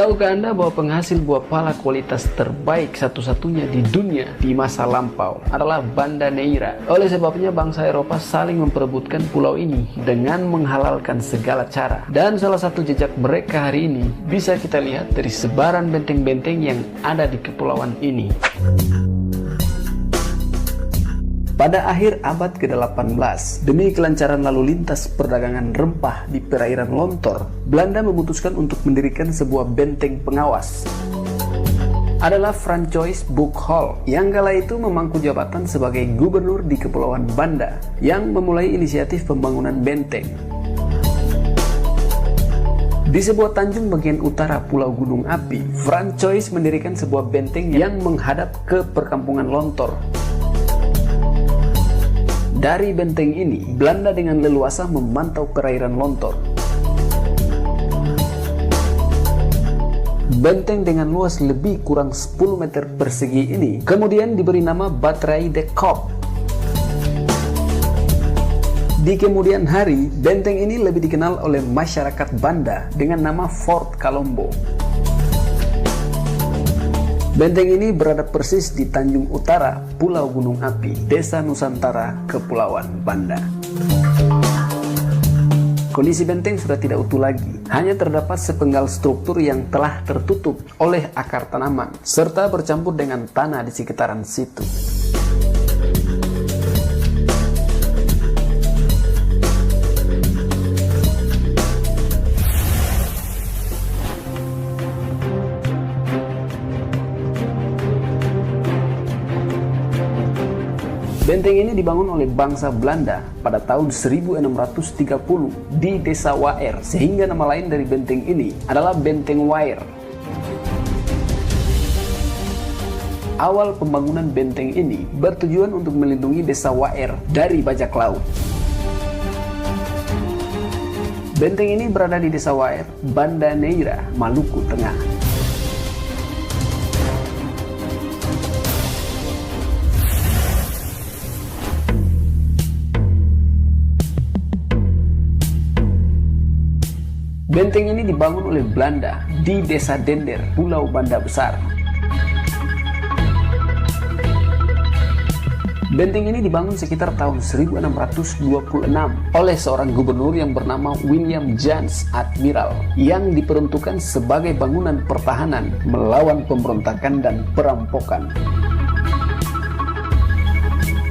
Tahukah Anda bahwa penghasil buah pala kualitas terbaik satu-satunya di dunia di masa lampau adalah Banda Neira? Oleh sebabnya bangsa Eropa saling memperebutkan pulau ini dengan menghalalkan segala cara. Dan salah satu jejak mereka hari ini bisa kita lihat dari sebaran benteng-benteng yang ada di kepulauan ini. Pada akhir abad ke-18, demi kelancaran lalu lintas perdagangan rempah di perairan Lontor, Belanda memutuskan untuk mendirikan sebuah benteng pengawas. Adalah Francois Buchholz yang kala itu memangku jabatan sebagai gubernur di Kepulauan Banda yang memulai inisiatif pembangunan benteng. Di sebuah tanjung bagian utara Pulau Gunung Api, Francois mendirikan sebuah benteng yang menghadap ke perkampungan Lontor. Dari benteng ini, Belanda dengan leluasa memantau perairan Lontor. Benteng dengan luas lebih kurang 10 meter persegi ini kemudian diberi nama Battery de Koop. Di kemudian hari, benteng ini lebih dikenal oleh masyarakat Banda dengan nama Fort Colombo. Benteng ini berada persis di Tanjung Utara, Pulau Gunung Api, Desa Nusantara, Kepulauan Banda. Kondisi benteng sudah tidak utuh lagi, hanya terdapat sepenggal struktur yang telah tertutup oleh akar tanaman, serta bercampur dengan tanah di sekitaran situ. Benteng ini dibangun oleh bangsa Belanda pada tahun 1630 di Desa Waer, sehingga nama lain dari benteng ini adalah Benteng Waer. Awal pembangunan benteng ini bertujuan untuk melindungi Desa Waer dari bajak laut. Benteng ini berada di Desa Waer, Banda Neira, Maluku Tengah. Benteng ini dibangun oleh Belanda di Desa Dender, Pulau Banda Besar. Benteng ini dibangun sekitar tahun 1626 oleh seorang gubernur yang bernama William Jans Admiral yang diperuntukkan sebagai bangunan pertahanan melawan pemberontakan dan perampokan.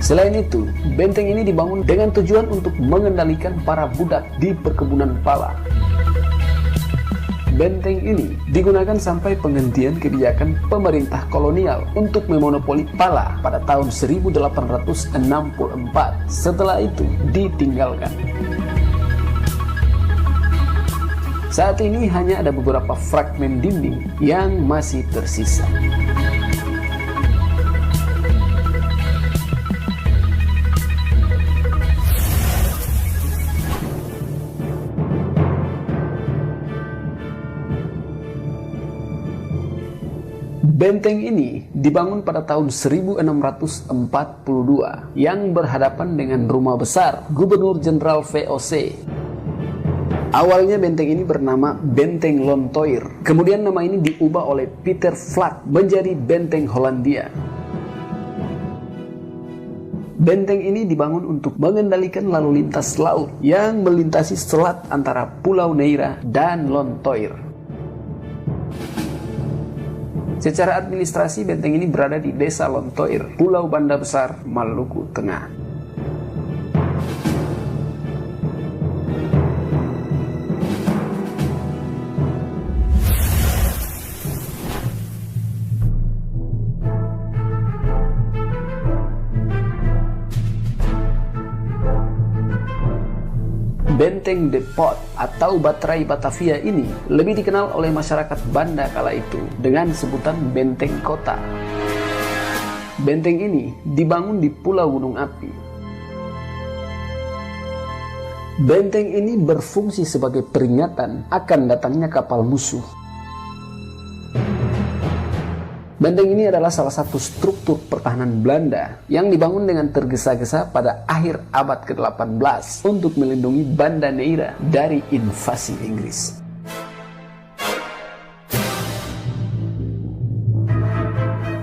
Selain itu, benteng ini dibangun dengan tujuan untuk mengendalikan para budak di perkebunan pala. Benteng ini digunakan sampai penghentian kebijakan pemerintah kolonial untuk memonopoli pala pada tahun 1864. Setelah itu ditinggalkan. Saat ini hanya ada beberapa fragmen dinding yang masih tersisa. Benteng ini dibangun pada tahun 1642 yang berhadapan dengan rumah besar Gubernur Jenderal VOC. Awalnya benteng ini bernama Benteng Lontoir. Kemudian nama ini diubah oleh Peter Vlak menjadi Benteng Hollandia. Benteng ini dibangun untuk mengendalikan lalu lintas laut yang melintasi selat antara Pulau Neira dan Lontoir. Secara administrasi, benteng ini berada di Desa Lontoir, Pulau Banda Besar, Maluku Tengah. Benteng Depot atau Battery Batavia ini lebih dikenal oleh masyarakat Banda kala itu dengan sebutan Benteng Kota. Benteng ini dibangun di Pulau Gunung Api. Benteng ini berfungsi sebagai peringatan akan datangnya kapal musuh. Benteng ini adalah salah satu struktur pertahanan Belanda yang dibangun dengan tergesa-gesa pada akhir abad ke-18 untuk melindungi Banda Neira dari invasi Inggris.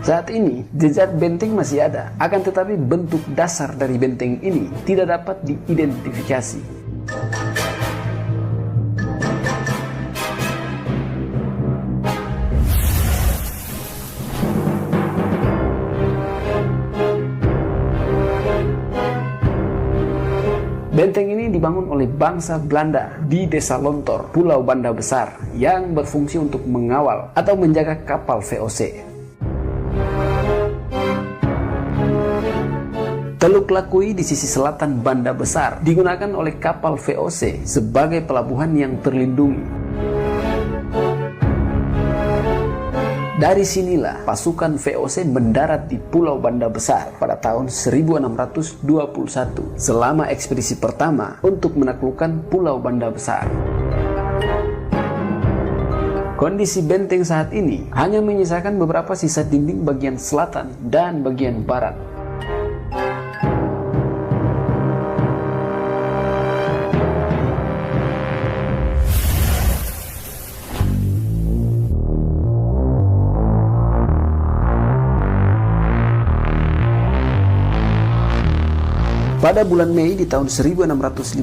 Saat ini, jejak benteng masih ada, akan tetapi bentuk dasar dari benteng ini tidak dapat diidentifikasi. Benteng ini dibangun oleh bangsa Belanda di Desa Lontor, Pulau Banda Besar, yang berfungsi untuk mengawal atau menjaga kapal VOC. Teluk Lakui di sisi selatan Banda Besar digunakan oleh kapal VOC sebagai pelabuhan yang terlindungi. Dari sinilah pasukan VOC mendarat di Pulau Banda Besar pada tahun 1621 selama ekspedisi pertama untuk menaklukkan Pulau Banda Besar. Kondisi benteng saat ini hanya menyisakan beberapa sisa dinding bagian selatan dan bagian barat. Pada bulan Mei di tahun 1615,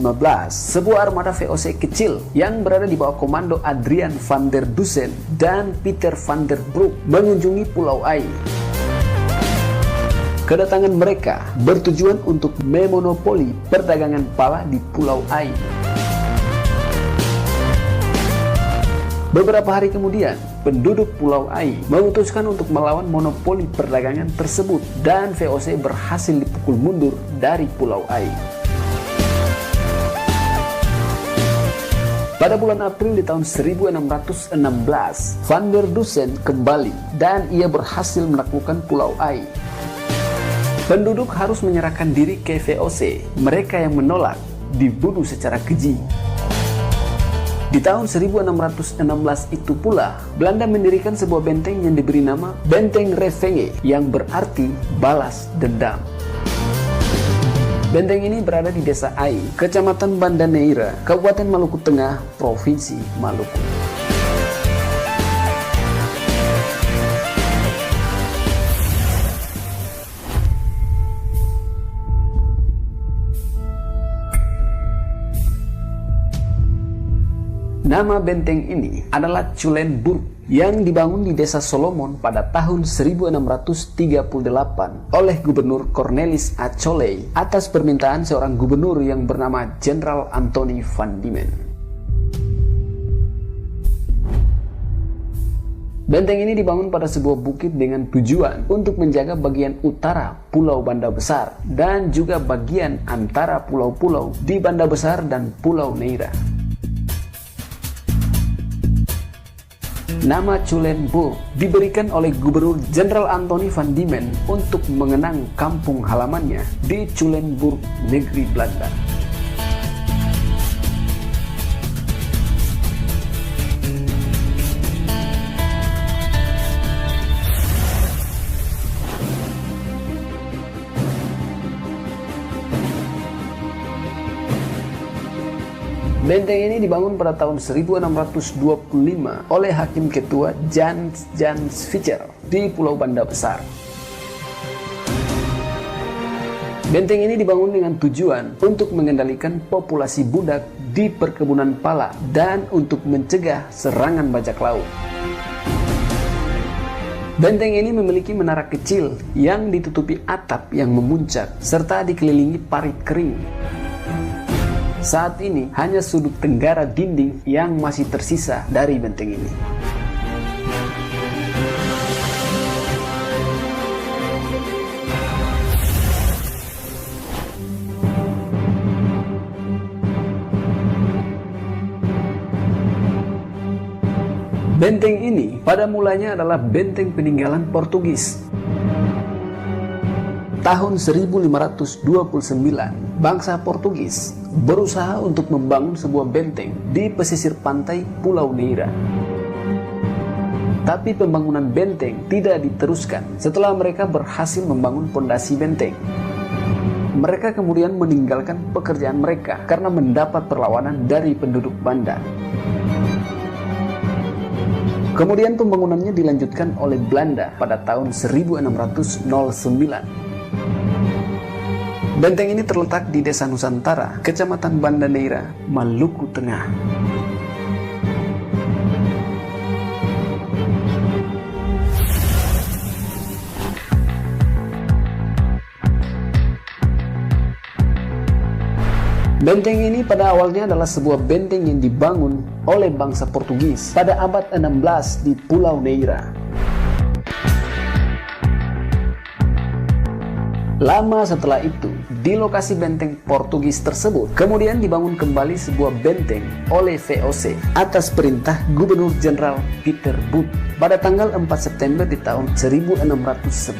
sebuah armada VOC kecil yang berada di bawah komando Adrian van der Dusen dan Peter van der Broek mengunjungi Pulau Ai. Kedatangan mereka bertujuan untuk memonopoli perdagangan pala di Pulau Ai. Beberapa hari kemudian, penduduk Pulau Ai memutuskan untuk melawan monopoli perdagangan tersebut dan VOC berhasil dipukul mundur dari Pulau Ai. Pada bulan April di tahun 1616, Van der Dusen kembali dan ia berhasil menaklukkan Pulau Ai. Penduduk harus menyerahkan diri ke VOC. Mereka yang menolak dibunuh secara keji. Di tahun 1616 itu pula, Belanda mendirikan sebuah benteng yang diberi nama Benteng Revenge, yang berarti balas dendam. Benteng ini berada di Desa Ai, Kecamatan Banda Neira, Kabupaten Maluku Tengah, Provinsi Maluku. Nama benteng ini adalah Culenburg yang dibangun di Desa Solomon pada tahun 1638 oleh Gubernur Cornelis A. Coley atas permintaan seorang gubernur yang bernama Jenderal Anthony van Diemen. Benteng ini dibangun pada sebuah bukit dengan tujuan untuk menjaga bagian utara Pulau Banda Besar dan juga bagian antara pulau-pulau di Banda Besar dan Pulau Neira. Nama Culenburg diberikan oleh Gubernur Jenderal Anthony van Diemen untuk mengenang kampung halamannya di Culenburg, negeri Belanda. Benteng ini dibangun pada tahun 1625 oleh Hakim Ketua Jan Fischer di Pulau Banda Besar. Benteng ini dibangun dengan tujuan untuk mengendalikan populasi budak di perkebunan pala dan untuk mencegah serangan bajak laut. Benteng ini memiliki menara kecil yang ditutupi atap yang memuncak serta dikelilingi parit kering. Saat ini hanya sudut tenggara dinding yang masih tersisa dari benteng ini. Benteng ini pada mulanya adalah benteng peninggalan Portugis. Tahun 1529, bangsa Portugis berusaha untuk membangun sebuah benteng di pesisir pantai Pulau Neira. Tapi pembangunan benteng tidak diteruskan setelah mereka berhasil membangun pondasi benteng. Mereka kemudian meninggalkan pekerjaan mereka karena mendapat perlawanan dari penduduk Banda. Kemudian pembangunannya dilanjutkan oleh Belanda pada tahun 1609. Benteng ini terletak di Desa Nusantara, Kecamatan Banda Neira, Maluku Tengah. Benteng ini pada awalnya adalah sebuah benteng yang dibangun oleh bangsa Portugis pada abad 16 di Pulau Neira. Lama setelah itu, di lokasi benteng Portugis tersebut, kemudian dibangun kembali sebuah benteng oleh VOC atas perintah Gubernur Jenderal Peter Booth pada tanggal 4 September di tahun 1611.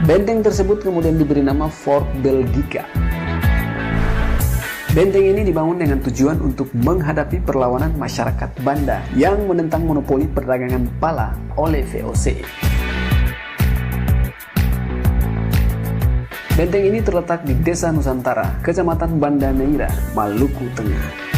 Benteng tersebut kemudian diberi nama Fort Belgica. Benteng ini dibangun dengan tujuan untuk menghadapi perlawanan masyarakat Banda yang menentang monopoli perdagangan pala oleh VOC. Benteng ini terletak di Desa Nusantara, Kecamatan Banda Neira, Maluku Tengah.